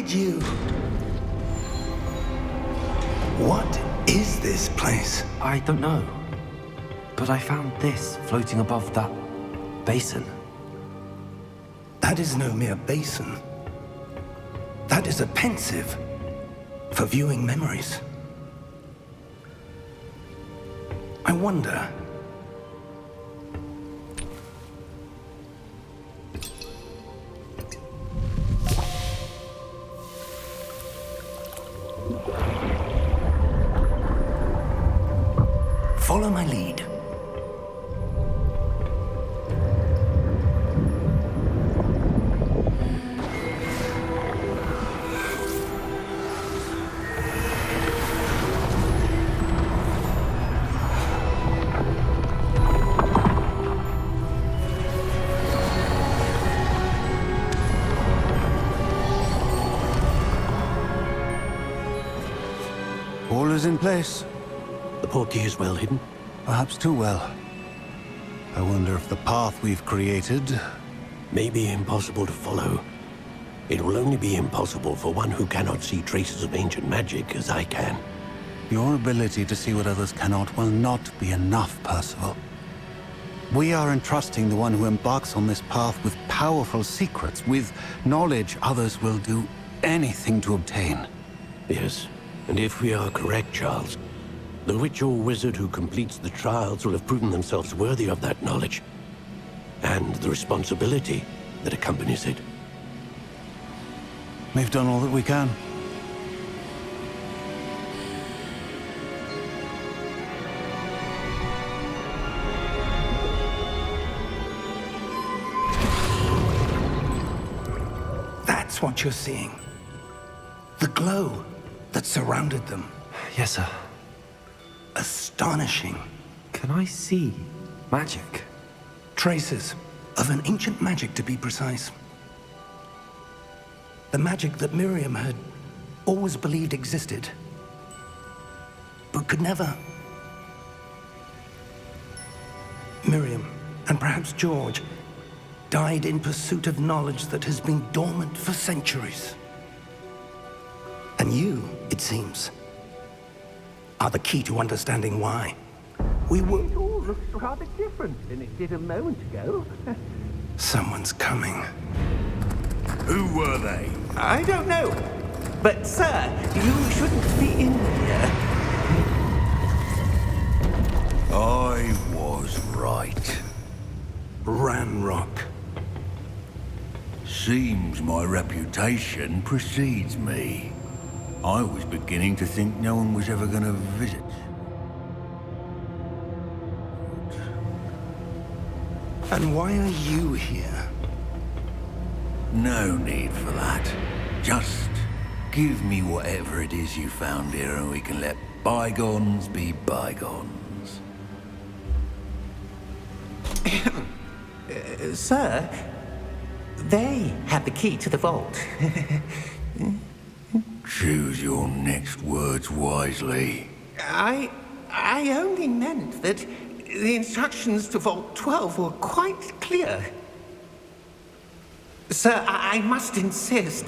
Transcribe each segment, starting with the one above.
did you... What is this place? I don't know. But I found this floating above that basin. That is no mere basin. That is a pensive for viewing memories. I wonder... Follow my lead. All is in place. The portkey is well hidden. Perhaps too well. I wonder if the path we've created... May be impossible to follow. It will only be impossible for one who cannot see traces of ancient magic as I can. Your ability to see what others cannot will not be enough, Percival. We are entrusting the one who embarks on this path with powerful secrets, with knowledge others will do anything to obtain. Yes, and if we are correct, Charles, the witch or wizard who completes the trials will have proven themselves worthy of that knowledge, and the responsibility that accompanies it. We've done all that we can. That's what you're seeing. The glow that surrounded them. Yes, sir. Astonishing. Can I see magic? Traces of an ancient magic, to be precise. The magic that Miriam had always believed existed, but could never. Miriam, and perhaps George, died in pursuit of knowledge that has been dormant for centuries. And you, it seems, are the key to understanding why. We were... It all looks rather different than it did a moment ago. Someone's coming. Who were they? I don't know. But, sir, you shouldn't be in here. I was right. Ranrock. Seems my reputation precedes me. I was beginning to think no one was ever going to visit. And why are you here? No need for that. Just give me whatever it is you found here and we can let bygones be bygones. Sir, they have the key to the vault. Choose your next words wisely. I only meant that the instructions to Vault 12 were quite clear. Sir, I must insist.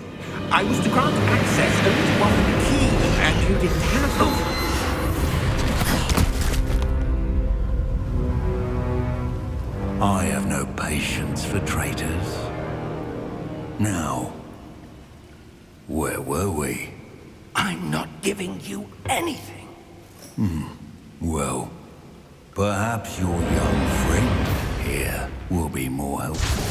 I was to grant access only to one with the key, and you didn't have it. I have no patience for traitors. Now, where were we? I'm not giving you anything. Well, perhaps your young friend here will be more helpful.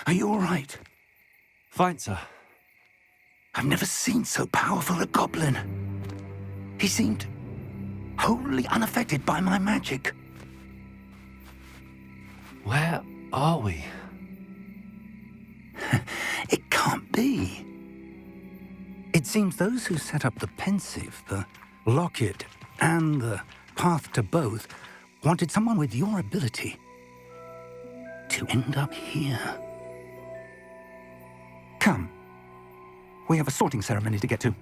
Are you all right? Fine, sir. I've never seen so powerful a goblin. He seemed wholly unaffected by my magic. Where are we? It can't be. It seems those who set up the pensive, the locket, and the path to both wanted someone with your ability to end up here. Come. We have a sorting ceremony to get to.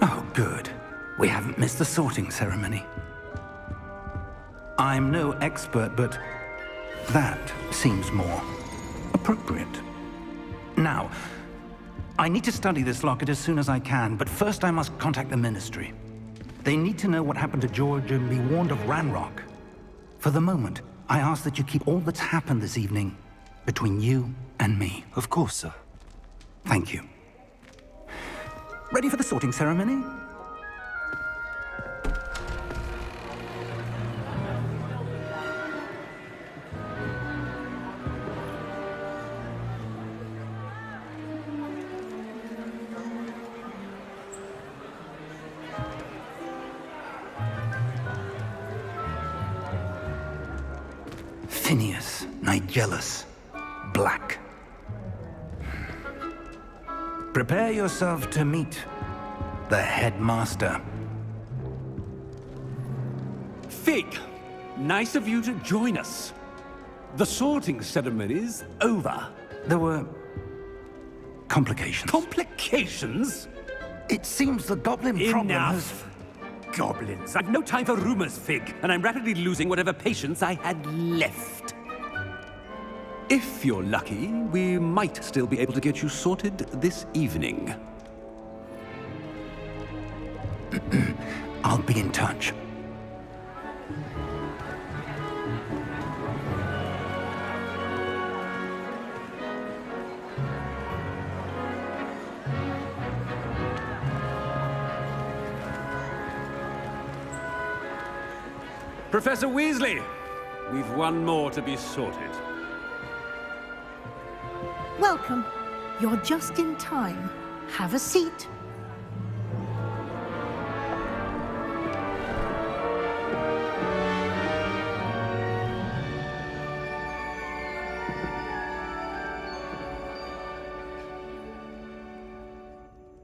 Oh, good. We haven't missed the sorting ceremony. I'm no expert, but that seems more appropriate. Now, I need to study this locket as soon as I can, but first I must contact the Ministry. They need to know what happened to George and be warned of Ranrock. For the moment, I ask that you keep all that's happened this evening between you and me. Of course, sir. Thank you. Ready for the sorting ceremony? Phineas, Nigellus, Black. Prepare yourself to meet the headmaster. Fig, nice of you to join us. The sorting ceremony's over. There were complications. Complications? It seems the goblin problem has... Enough. Goblins. I've no time for rumors, Fig, and I'm rapidly losing whatever patience I had left. If you're lucky, we might still be able to get you sorted this evening. I'll be in touch. Professor Weasley, we've one more to be sorted. Welcome. You're just in time. Have a seat.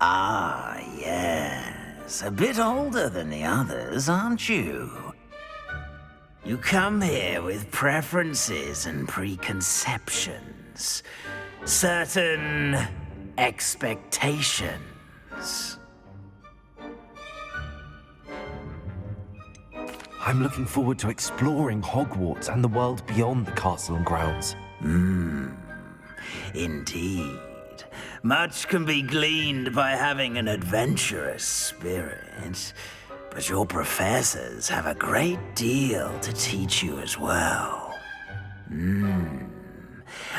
Ah, yes. A bit older than the others, aren't you? You come here with preferences and preconceptions. Certain expectations. I'm looking forward to exploring Hogwarts and the world beyond the castle and grounds. Indeed. Much can be gleaned by having an adventurous spirit, but your professors have a great deal to teach you as well.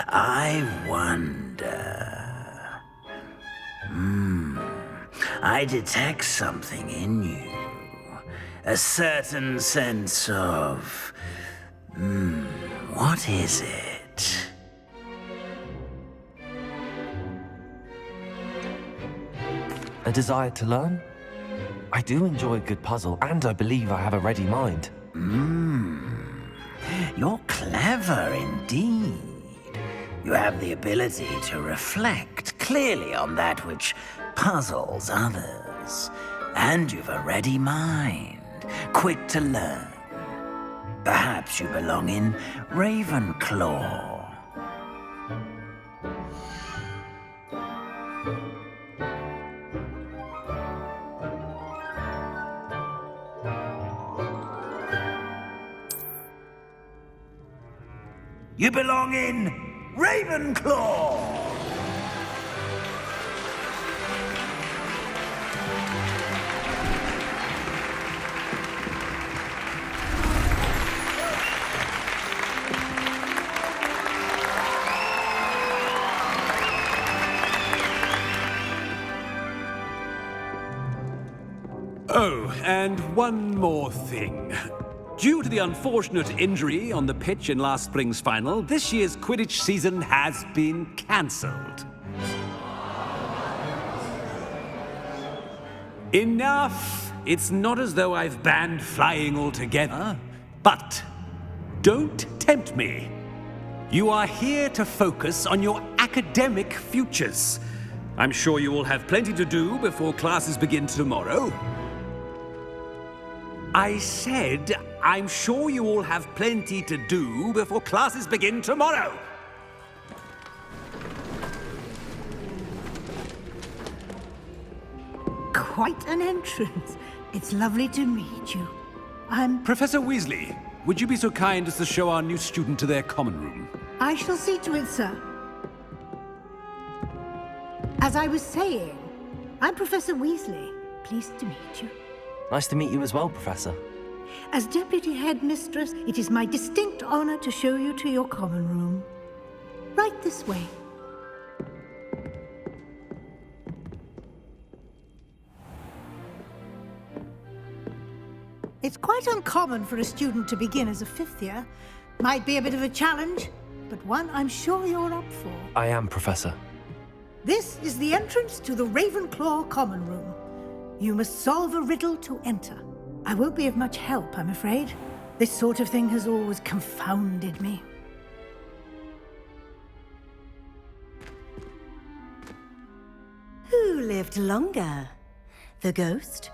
I wonder... I detect something in you. A certain sense of... what is it? A desire to learn? I do enjoy a good puzzle, and I believe I have a ready mind. You're clever indeed. You have the ability to reflect clearly on that which puzzles others. And you've a ready mind, quick to learn. Perhaps you belong in Ravenclaw. You belong in Ravenclaw! Oh, and one more thing. Due to the unfortunate injury on the pitch in last spring's final, this year's Quidditch season has been cancelled. Enough! It's not as though I've banned flying altogether. But don't tempt me. You are here to focus on your academic futures. I'm sure you will have plenty to do before classes begin tomorrow. I said, I'm sure you all have plenty to do before classes begin tomorrow. Quite an entrance. It's lovely to meet you. Professor Weasley, would you be so kind as to show our new student to their common room? I shall see to it, sir. As I was saying, I'm Professor Weasley. Pleased to meet you. Nice to meet you as well, Professor. As Deputy Headmistress, it is my distinct honor to show you to your common room. Right this way. It's quite uncommon for a student to begin as a fifth year. Might be a bit of a challenge, but one I'm sure you're up for. I am, Professor. This is the entrance to the Ravenclaw common room. You must solve a riddle to enter. I won't be of much help, I'm afraid. This sort of thing has always confounded me. Who lived longer? The ghost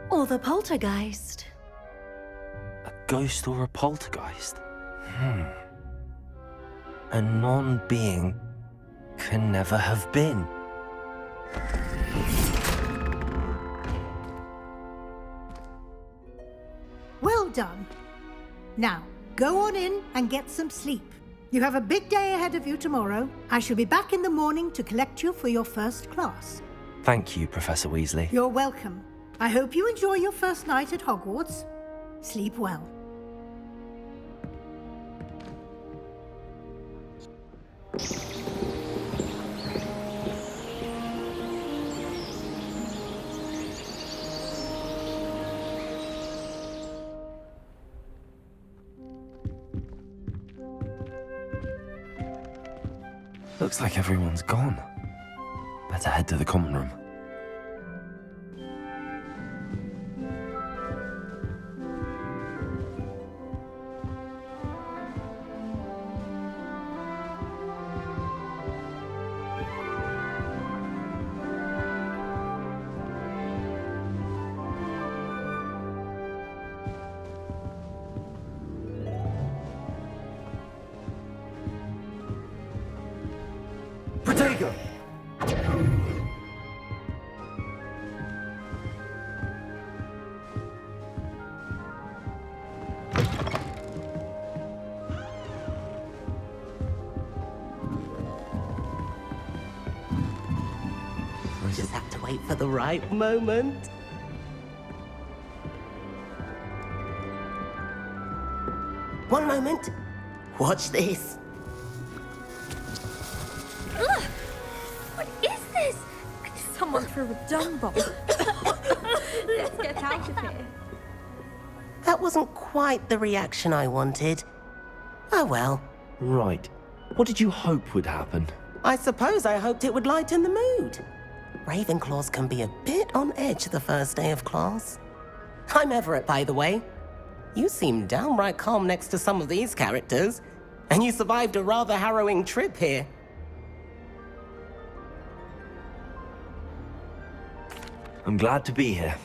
or the poltergeist? A ghost or a poltergeist? A non-being can never have been. Well done. Now, go on in and get some sleep. You have a big day ahead of you tomorrow. I shall be back in the morning to collect you for your first class. Thank you, Professor Weasley. You're welcome. I hope you enjoy your first night at Hogwarts. Sleep well. Looks like everyone's gone. Better head to the common room. Protego! Just have to wait for the right moment. One moment. Watch this. Ugh! What is this? Someone threw a dung bomb. Let's get out of here. That wasn't quite the reaction I wanted. Oh well. Right. What did you hope would happen? I suppose I hoped it would lighten the mood. Ravenclaws can be a bit on edge the first day of class. I'm Everett, by the way. You seem downright calm next to some of these characters, and you survived a rather harrowing trip here. I'm glad to be here.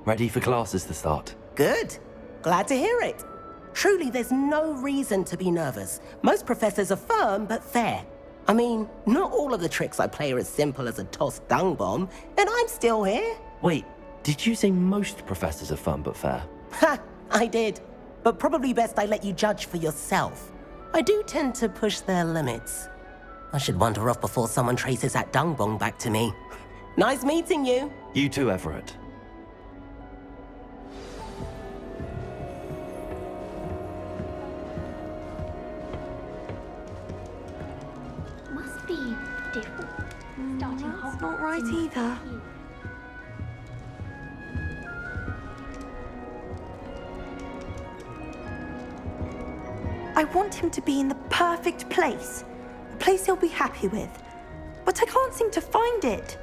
Ready for classes to start. Good. Glad to hear it. Truly, there's no reason to be nervous. Most professors are firm but fair. I mean, not all of the tricks I play are as simple as a tossed dung bomb, and I'm still here. Wait, did you say most professors are fun but fair? Ha! I did. But probably best I let you judge for yourself. I do tend to push their limits. I should wander off before someone traces that dung bomb back to me. Nice meeting you. You too, Everett. Must be different. Starting That's not right either. I want him to be in the perfect place. A place he'll be happy with. But I can't seem to find it.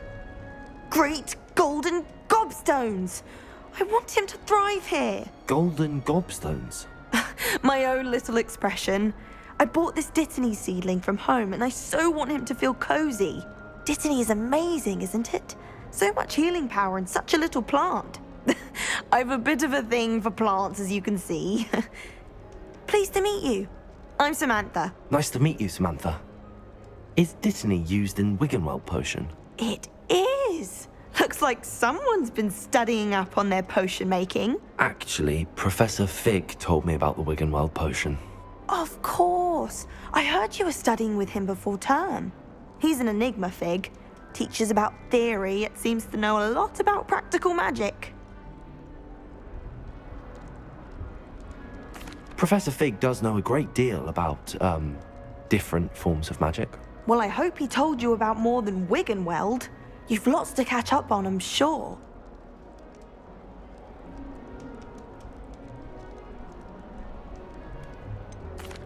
Great golden gobstones! I want him to thrive here. Golden gobstones? My own little expression. I bought this Dittany seedling from home and I so want him to feel cozy. Dittany is amazing, isn't it? So much healing power in such a little plant. I've a bit of a thing for plants, as you can see. Pleased to meet you. I'm Samantha. Nice to meet you, Samantha. Is Dittany used in Wiggenweld potion? It is. Looks like someone's been studying up on their potion making. Actually, Professor Fig told me about the Wiggenweld potion. Of course. I heard you were studying with him before term. He's an enigma, Fig. Teaches about theory, yet seems to know a lot about practical magic. Professor Fig does know a great deal about, different forms of magic. Well, I hope he told you about more than Wiggenweld. You've lots to catch up on, I'm sure.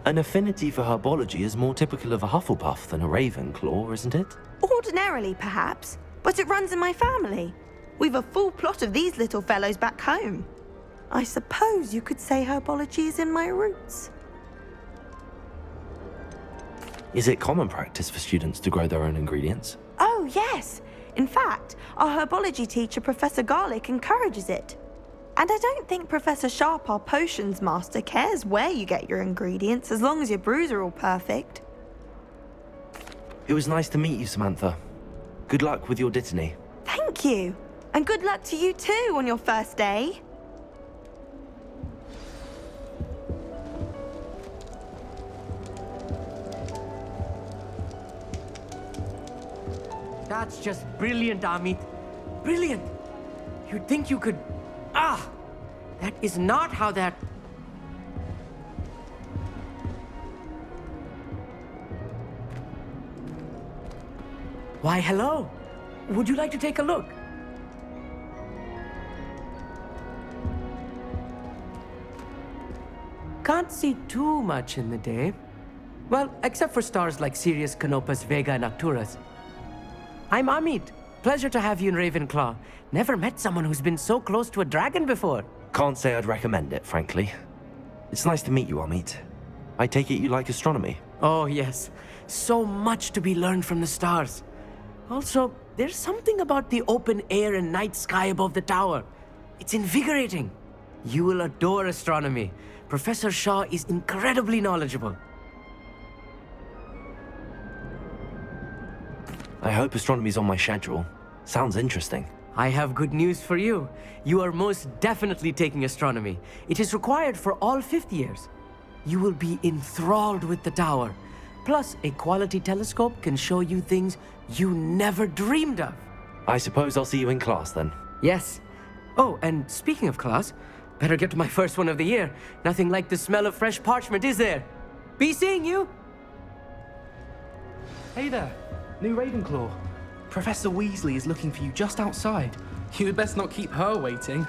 An affinity for herbology is more typical of a Hufflepuff than a Ravenclaw, isn't it? Ordinarily, perhaps, but it runs in my family. We've a full plot of these little fellows back home. I suppose you could say herbology is in my roots. Is it common practice for students to grow their own ingredients? Oh, yes. In fact, our herbology teacher, Professor Garlick, encourages it. And I don't think Professor Sharp, our potions master, cares where you get your ingredients, as long as your brews are all perfect. It was nice to meet you, Samantha. Good luck with your Dittany. Thank you. And good luck to you too on your first day. That's just brilliant, Amit. Brilliant. You'd think you could... Ah! That is not how that... Why, hello. Would you like to take a look? Can't see too much in the day. Well, except for stars like Sirius, Canopus, Vega, and Arcturus. I'm Amit. Pleasure to have you in Ravenclaw. Never met someone who's been so close to a dragon before. Can't say I'd recommend it, frankly. It's nice to meet you, Amit. I take it you like astronomy? Oh, yes. So much to be learned from the stars. Also, there's something about the open air and night sky above the tower. It's invigorating. You will adore astronomy. Professor Shaw is incredibly knowledgeable. I hope astronomy's on my schedule. Sounds interesting. I have good news for you. You are most definitely taking astronomy. It is required for all fifth years. You will be enthralled with the tower. Plus, a quality telescope can show you things you never dreamed of. I suppose I'll see you in class then. Yes. Oh, and speaking of class, better get to my first one of the year. Nothing like the smell of fresh parchment, is there? Be seeing you! Hey there, new Ravenclaw. Professor Weasley is looking for you just outside. You'd best not keep her waiting.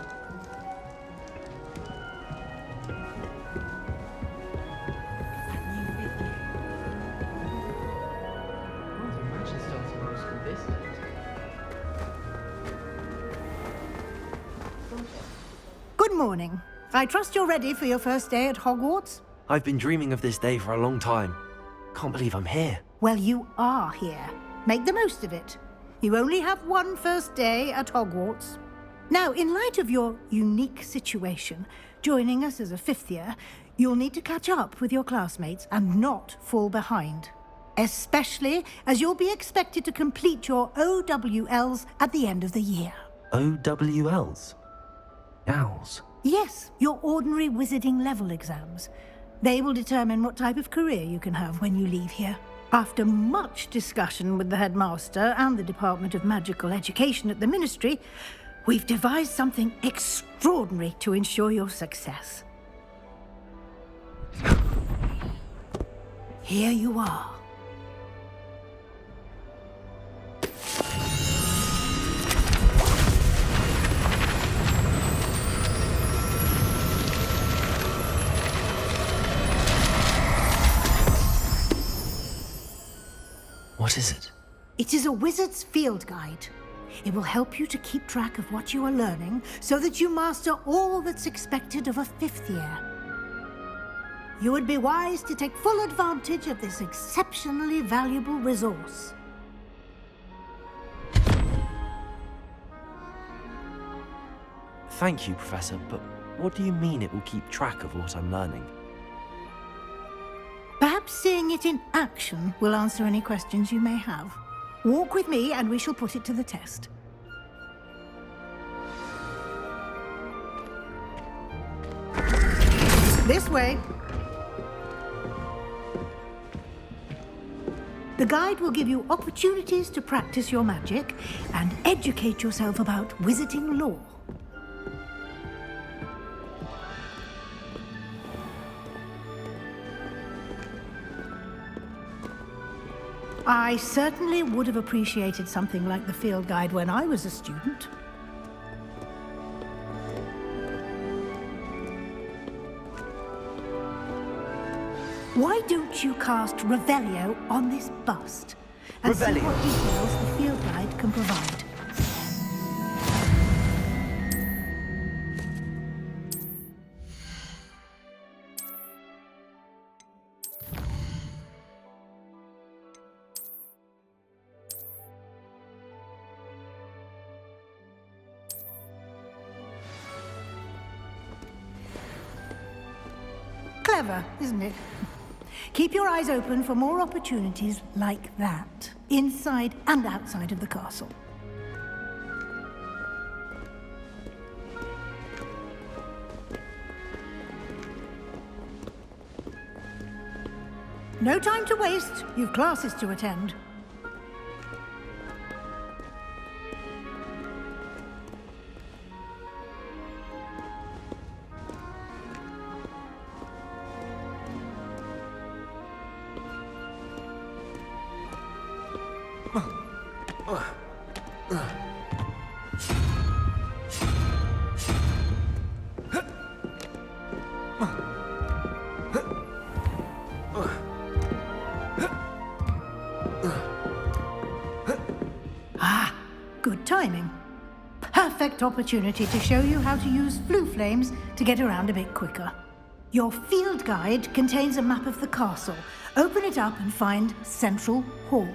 Good morning. I trust you're ready for your first day at Hogwarts? I've been dreaming of this day for a long time. Can't believe I'm here. Well, you are here. Make the most of it. You only have one first day at Hogwarts. Now, in light of your unique situation, joining us as a fifth year, you'll need to catch up with your classmates and not fall behind. Especially as you'll be expected to complete your OWLs at the end of the year. OWLs? Owls? Yes, your ordinary wizarding level exams. They will determine what type of career you can have when you leave here. After much discussion with the headmaster and the Department of Magical Education at the Ministry, we've devised something extraordinary to ensure your success. Here you are. What is it? It is a wizard's field guide. It will help you to keep track of what you are learning so that you master all that's expected of a fifth year. You would be wise to take full advantage of this exceptionally valuable resource. Thank you, Professor, but what do you mean it will keep track of what I'm learning? Perhaps seeing it in action will answer any questions you may have. Walk with me and we shall put it to the test. This way. The guide will give you opportunities to practice your magic and educate yourself about wizarding lore. I certainly would have appreciated something like the field guide when I was a student. Why don't you cast Revelio on this bust and see what details the field guide can provide? Clever, isn't it? Keep your eyes open for more opportunities like that, inside and outside of the castle. No time to waste. You've classes to attend. Good timing. Perfect opportunity to show you how to use flue flames to get around a bit quicker. Your field guide contains a map of the castle. Open it up and find Central Hall.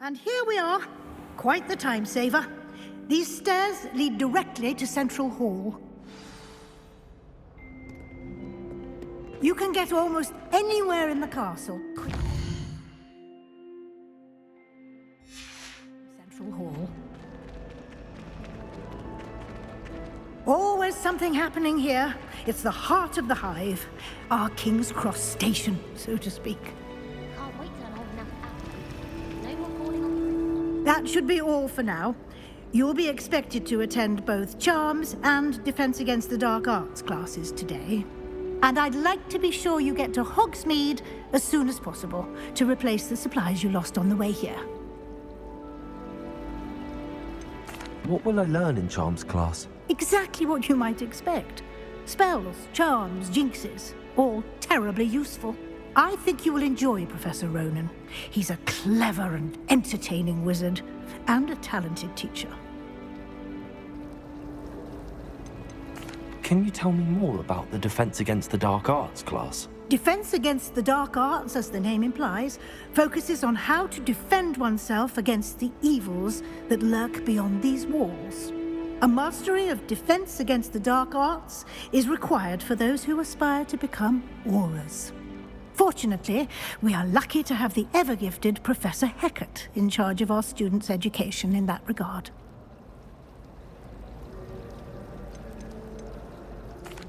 And here we are. Quite the time saver. These stairs lead directly to Central Hall. You can get almost anywhere in the castle. Central Hall. Always something happening here. It's the heart of the hive. Our King's Cross station, so to speak. Can't wait till an old That should be all for now. You'll be expected to attend both Charms and Defense Against the Dark Arts classes today. And I'd like to be sure you get to Hogsmeade as soon as possible to replace the supplies you lost on the way here. What will I learn in Charms class? Exactly what you might expect. Spells, charms, jinxes, all terribly useful. I think you will enjoy Professor Ronan. He's a clever and entertaining wizard, and a talented teacher. Can you tell me more about the Defense Against the Dark Arts class? Defense Against the Dark Arts, as the name implies, focuses on how to defend oneself against the evils that lurk beyond these walls. A mastery of Defense Against the Dark Arts is required for those who aspire to become Aurors. Fortunately, we are lucky to have the ever-gifted Professor Hecat in charge of our students' education in that regard.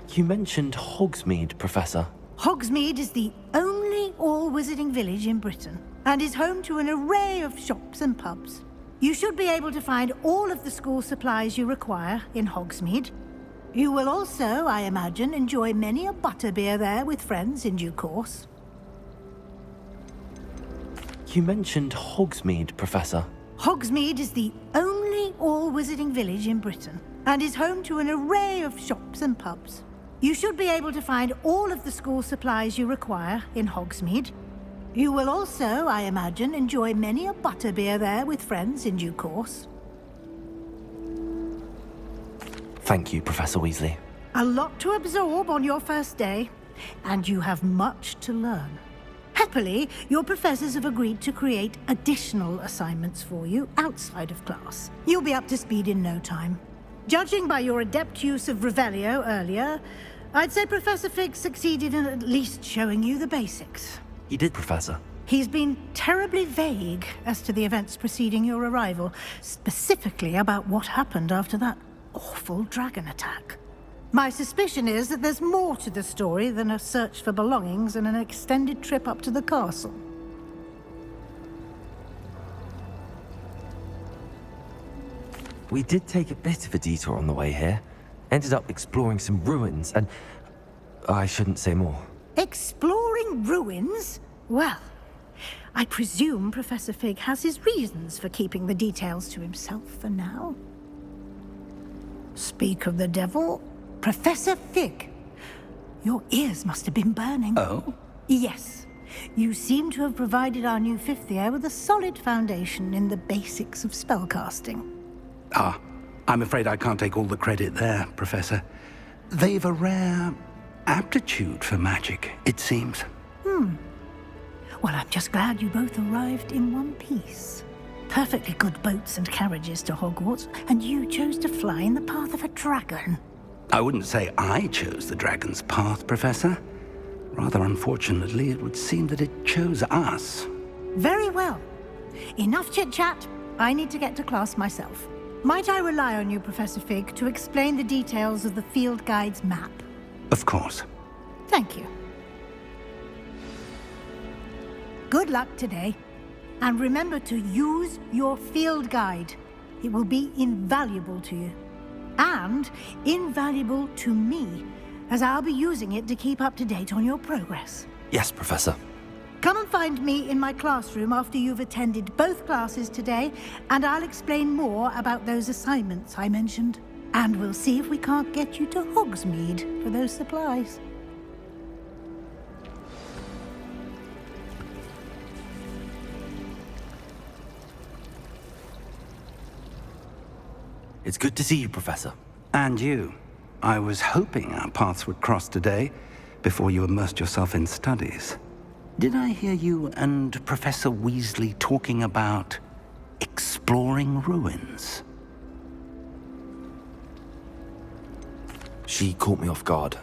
You mentioned Hogsmeade, Professor. Hogsmeade is the only all-wizarding village in Britain, and is home to an array of shops and pubs. You should be able to find all of the school supplies you require in Hogsmeade. You will also, I imagine, enjoy many a butterbeer there with friends in due course. You mentioned Hogsmeade, Professor. Hogsmeade is the only all-wizarding village in Britain, and is home to an array of shops and pubs. You should be able to find all of the school supplies you require in Hogsmeade. You will also, I imagine, enjoy many a butterbeer there with friends in due course. Thank you, Professor Weasley. A lot to absorb on your first day, and you have much to learn. Happily, your professors have agreed to create additional assignments for you outside of class. You'll be up to speed in no time. Judging by your adept use of Revelio earlier, I'd say Professor Fig succeeded in at least showing you the basics. He did, Professor. He's been terribly vague as to the events preceding your arrival, specifically about what happened after that awful dragon attack. My suspicion is that there's more to the story than a search for belongings and an extended trip up to the castle. We did take a bit of a detour on the way here. Ended up exploring some ruins, and I shouldn't say more. Exploring ruins? Well, I presume Professor Fig has his reasons for keeping the details to himself for now. Speak of the devil, Professor Fig. Your ears must have been burning. Oh? Yes. You seem to have provided our new fifth year with a solid foundation in the basics of spellcasting. Ah, I'm afraid I can't take all the credit there, Professor. They've a rare aptitude for magic, it seems. Well, I'm just glad you both arrived in one piece. Perfectly good boats and carriages to Hogwarts, and you chose to fly in the path of a dragon. I wouldn't say I chose the dragon's path, Professor. Rather unfortunately, it would seem that it chose us. Very well. Enough chit-chat. I need to get to class myself. Might I rely on you, Professor Fig, to explain the details of the field guide's map? Of course. Thank you. Good luck today. And remember to use your field guide. It will be invaluable to you. And invaluable to me, as I'll be using it to keep up to date on your progress. Yes, Professor. Come and find me in my classroom after you've attended both classes today, and I'll explain more about those assignments I mentioned. And we'll see if we can't get you to Hogsmeade for those supplies. It's good to see you, Professor. And you. I was hoping our paths would cross today, before you immersed yourself in studies. Did I hear you and Professor Weasley talking about exploring ruins? She caught me off guard.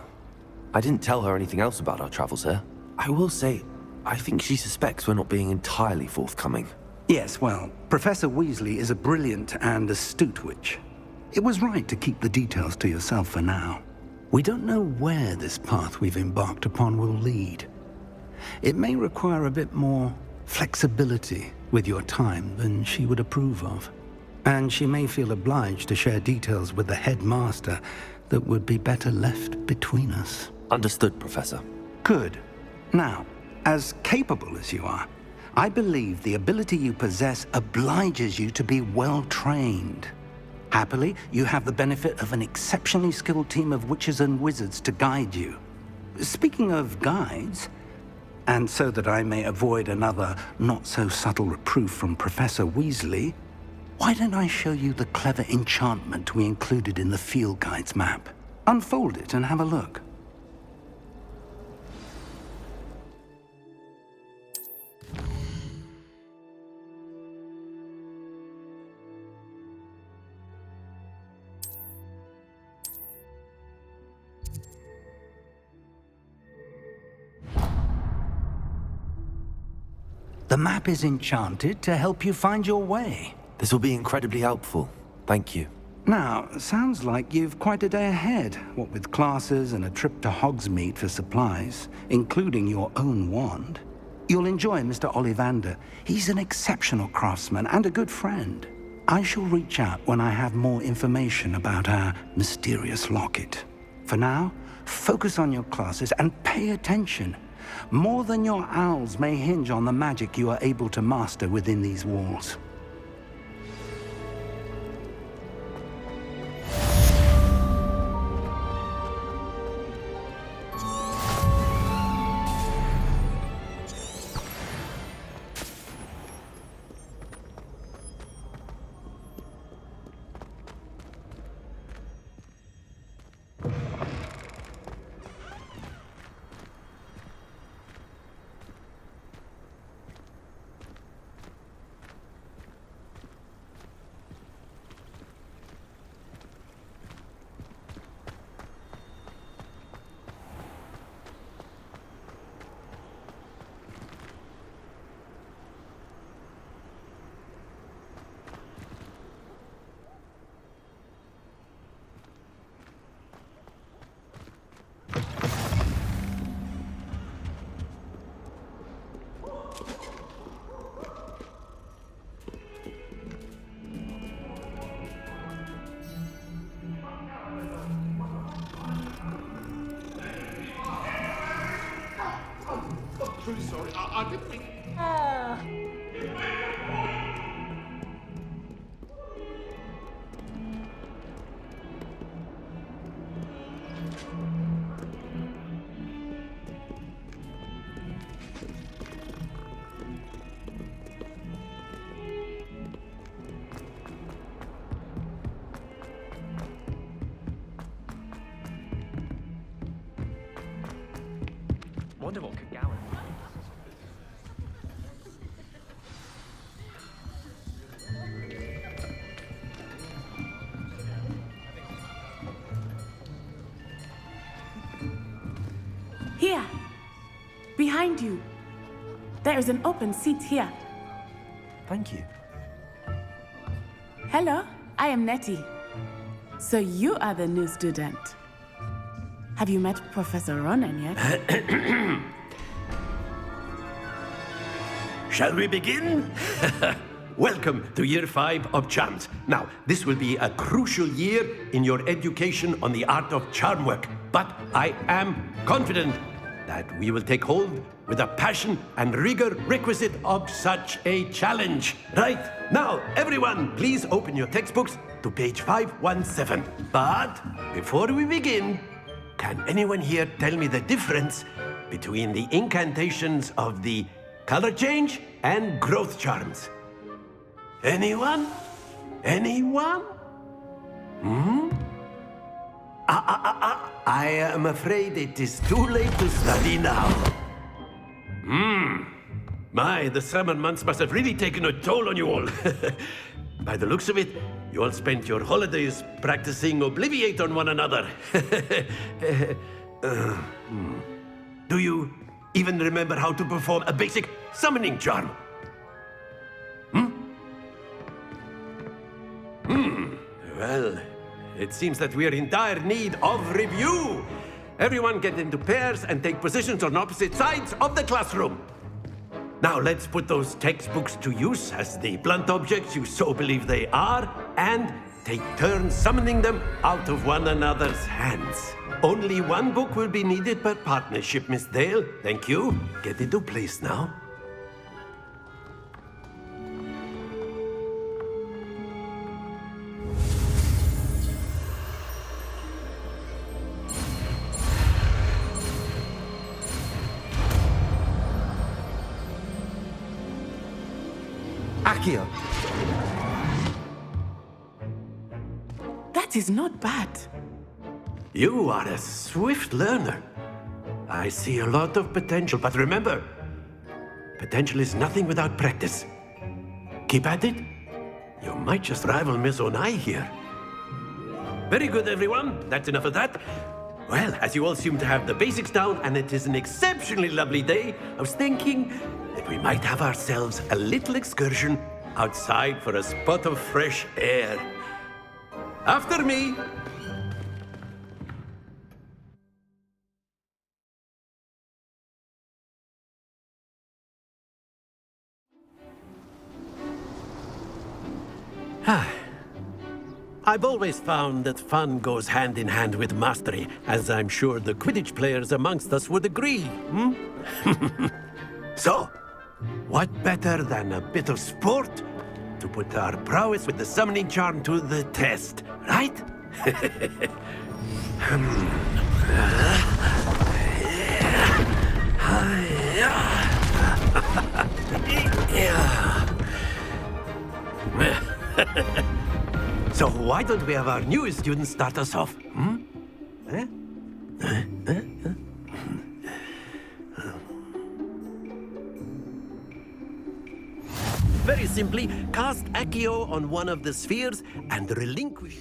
I didn't tell her anything else about our travels here. I will say, I think she suspects we're not being entirely forthcoming. Yes, well, Professor Weasley is a brilliant and astute witch. It was right to keep the details to yourself for now. We don't know where this path we've embarked upon will lead. It may require a bit more flexibility with your time than she would approve of. And she may feel obliged to share details with the headmaster that would be better left between us. Understood, Professor. Good. Now, as capable as you are, I believe the ability you possess obliges you to be well trained. Happily, you have the benefit of an exceptionally skilled team of witches and wizards to guide you. Speaking of guides, and so that I may avoid another not-so-subtle reproof from Professor Weasley, why don't I show you the clever enchantment we included in the field guide's map? Unfold it and have a look. The map is enchanted to help you find your way. This will be incredibly helpful. Thank you. Now, sounds like you've quite a day ahead, what with classes and a trip to Hogsmeade for supplies, including your own wand. You'll enjoy Mr. Ollivander. He's an exceptional craftsman and a good friend. I shall reach out when I have more information about our mysterious locket. For now, focus on your classes and pay attention. More than your owls may hinge on the magic you are able to master within these walls. Truly sorry, I didn't mean... Wonder what could Gowan... Here! Behind you! There is an open seat here. Thank you. Hello, I am Nettie. So you are the new student. Have you met Professor Ronan yet? Shall we begin? Welcome to Year 5 of Charms. Now, this will be a crucial year in your education on the art of charm work, but I am confident that we will take hold with the passion and rigor requisite of such a challenge. Right, now, everyone, please open your textbooks to page 517. But before we begin, can anyone here tell me the difference between the incantations of the color change and growth charms? Anyone? Anyone? I am afraid it is too late to study now. My, the summer months must have really taken a toll on you all. By the looks of it, you all spent your holidays practicing Obliviate on one another. Do you even remember how to perform a basic summoning charm? Well, it seems that we are in dire need of review. Everyone get into pairs and take positions on opposite sides of the classroom. Now let's put those textbooks to use as the blunt objects you so believe they are, and take turns summoning them out of one another's hands. Only one book will be needed per partnership, Miss Dale. Thank you. Get into place now. Accio! That is not bad. You are a swift learner. I see a lot of potential, but remember, potential is nothing without practice. Keep at it. You might just rival Miss Onai here. Very good, everyone. That's enough of that. Well, as you all seem to have the basics down, and it is an exceptionally lovely day, I was thinking that we might have ourselves a little excursion outside for a spot of fresh air. After me. I've always found that fun goes hand in hand with mastery, as I'm sure the Quidditch players amongst us would agree, So, what better than a bit of sport to put our prowess with the summoning charm to the test, right? So why don't we have our newest student start us off? Very simply, cast Accio on one of the spheres and relinquish...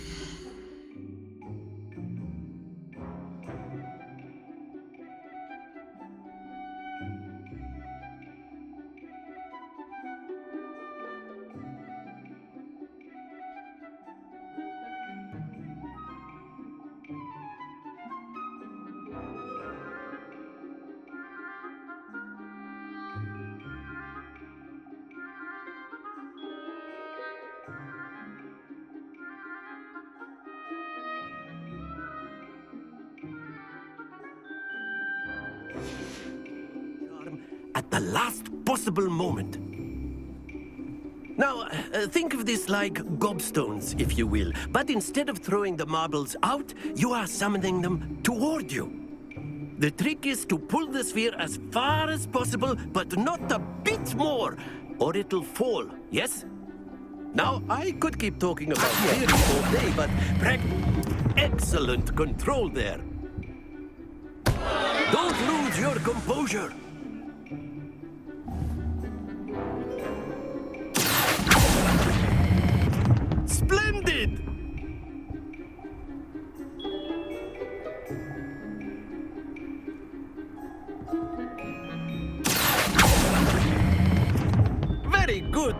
at the last possible moment. Now, think of this like gobstones, if you will. But instead of throwing the marbles out, you are summoning them toward you. The trick is to pull the sphere as far as possible, but not a bit more, or it'll fall, yes? Now, I could keep talking about theory all day, but excellent control there. Don't lose your composure. Splendid! Very good!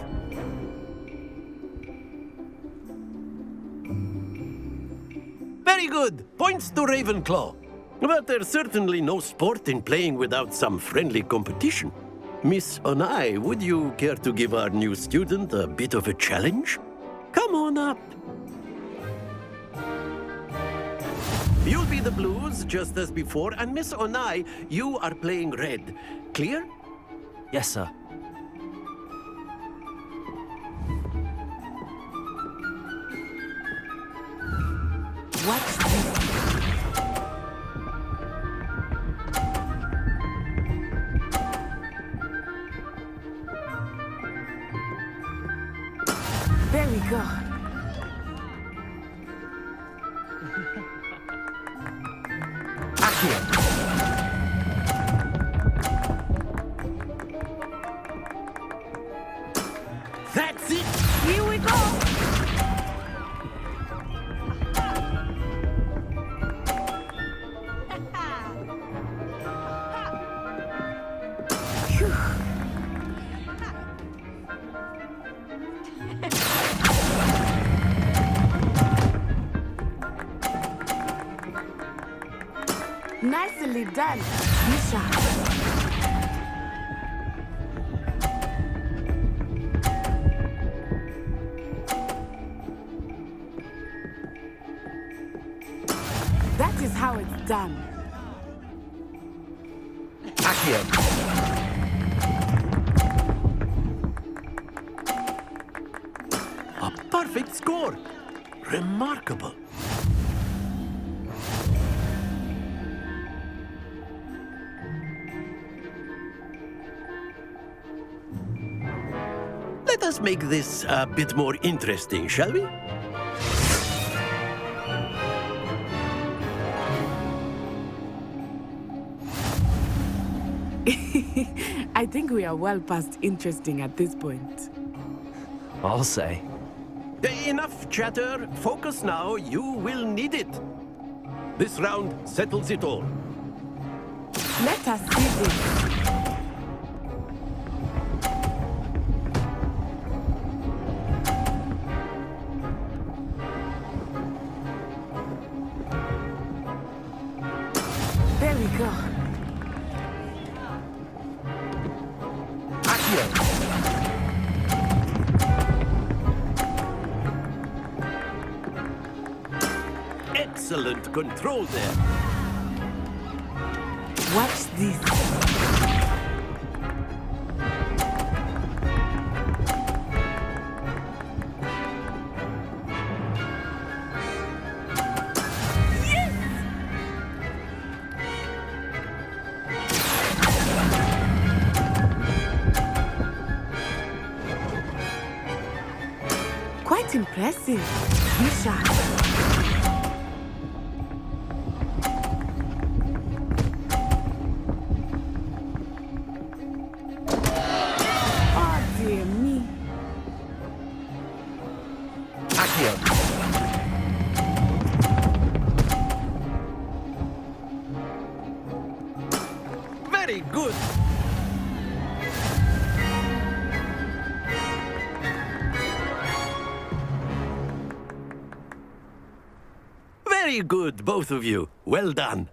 Very good! Points to Ravenclaw. But there's certainly no sport in playing without some friendly competition. Miss Onai, would you care to give our new student a bit of a challenge? Come on up. You'll be the blues, just as before, and Miss Onai, you are playing red. Clear? Yes, sir. What's this? Very good. That's it! Here we go! Nicely done, Misha. A perfect score. Remarkable. Let us make this a bit more interesting, shall we? I think we are well past interesting at this point. I'll say. Enough chatter. Focus now. You will need it. This round settles it all. Let us see this. There we go. Excellent control there. Watch this. Quite impressive. Good shot. Very good. Very good, both of you. Well done.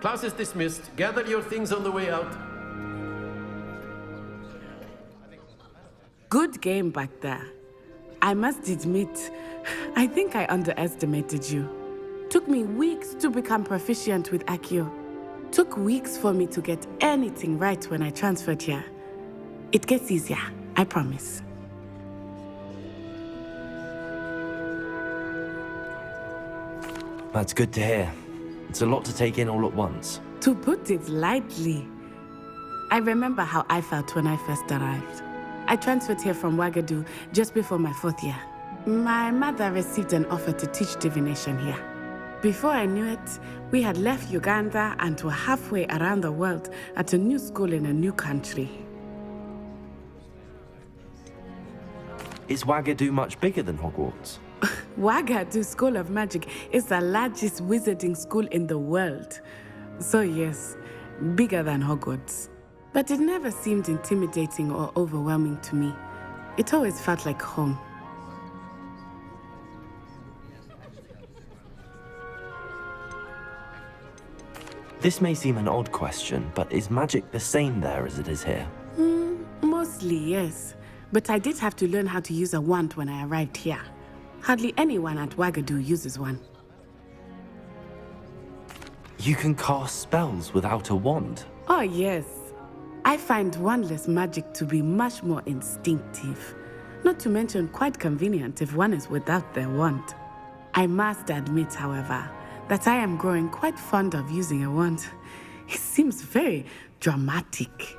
Class is dismissed. Gather your things on the way out. Good game back there. I must admit, I think I underestimated you. Took me weeks to become proficient with Accio. Took weeks for me to get anything right when I transferred here. It gets easier, I promise. That's good to hear. It's a lot to take in all at once. To put it lightly, I remember how I felt when I first arrived. I transferred here from Ouagadougou just before my 4th year. My mother received an offer to teach divination here. Before I knew it, we had left Uganda and were halfway around the world at a new school in a new country. Is Ouagadougou much bigger than Hogwarts? Ouagadougou School of Magic is the largest wizarding school in the world. So yes, bigger than Hogwarts. But it never seemed intimidating or overwhelming to me. It always felt like home. This may seem an odd question, but is magic the same there as it is here? Mostly, yes. But I did have to learn how to use a wand when I arrived here. Hardly anyone at Ouagadougou uses one. You can cast spells without a wand? Oh, yes. I find wandless magic to be much more instinctive. Not to mention quite convenient if one is without their wand. I must admit, however, that I am growing quite fond of using a wand. It seems very dramatic.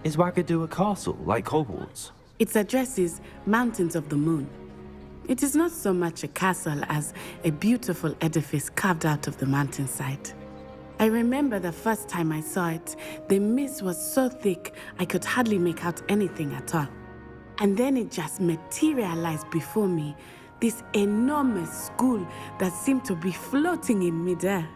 Is Ouagadougou a castle, like Hogwarts? Its address is Mountains of the Moon. It is not so much a castle as a beautiful edifice carved out of the mountainside. I remember the first time I saw it, the mist was so thick I could hardly make out anything at all. And then it just materialized before me, this enormous school that seemed to be floating in midair.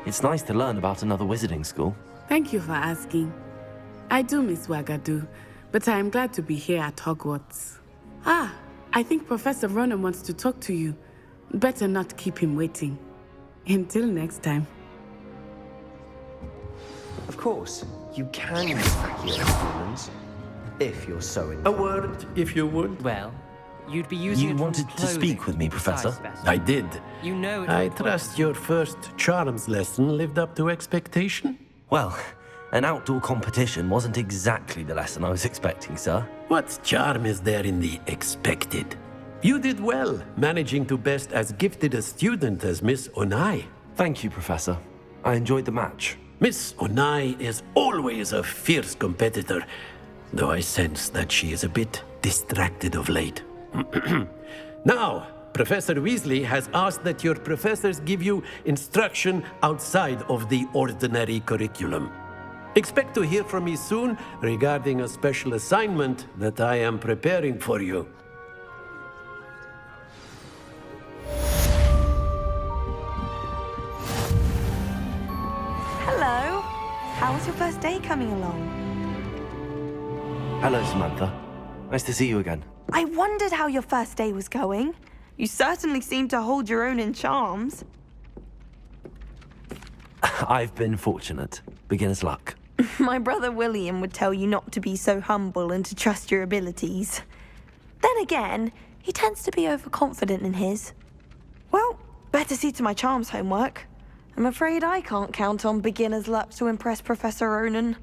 It's nice to learn about another wizarding school. Thank you for asking. I do miss Ouagadougou, but I am glad to be here at Hogwarts. I think Professor Ronan wants to talk to you. Better not keep him waiting. Until next time. Of course, you can use accurate humans, if you're so inclined. A word, if you would. Well, you'd be using You it wanted to speak with me, Professor? I did. You know it. I trust your first charms lesson lived up to expectation? Well, an outdoor competition wasn't exactly the lesson I was expecting, sir. What charm is there in the expected? You did well, managing to best as gifted a student as Miss Onai. Thank you, Professor. I enjoyed the match. Miss Onai is always a fierce competitor, though I sense that she is a bit distracted of late. Now, Professor Weasley has asked that your professors give you instruction outside of the ordinary curriculum. Expect to hear from me soon regarding a special assignment that I am preparing for you. Hello. How was your first day coming along? Hello, Samantha. Nice to see you again. I wondered how your first day was going. You certainly seem to hold your own in charms. I've been fortunate. Beginner's luck. My brother William would tell you not to be so humble and to trust your abilities. Then again, he tends to be overconfident in his. Well, better see to my charms homework. I'm afraid I can't count on beginner's luck to impress Professor Ronan.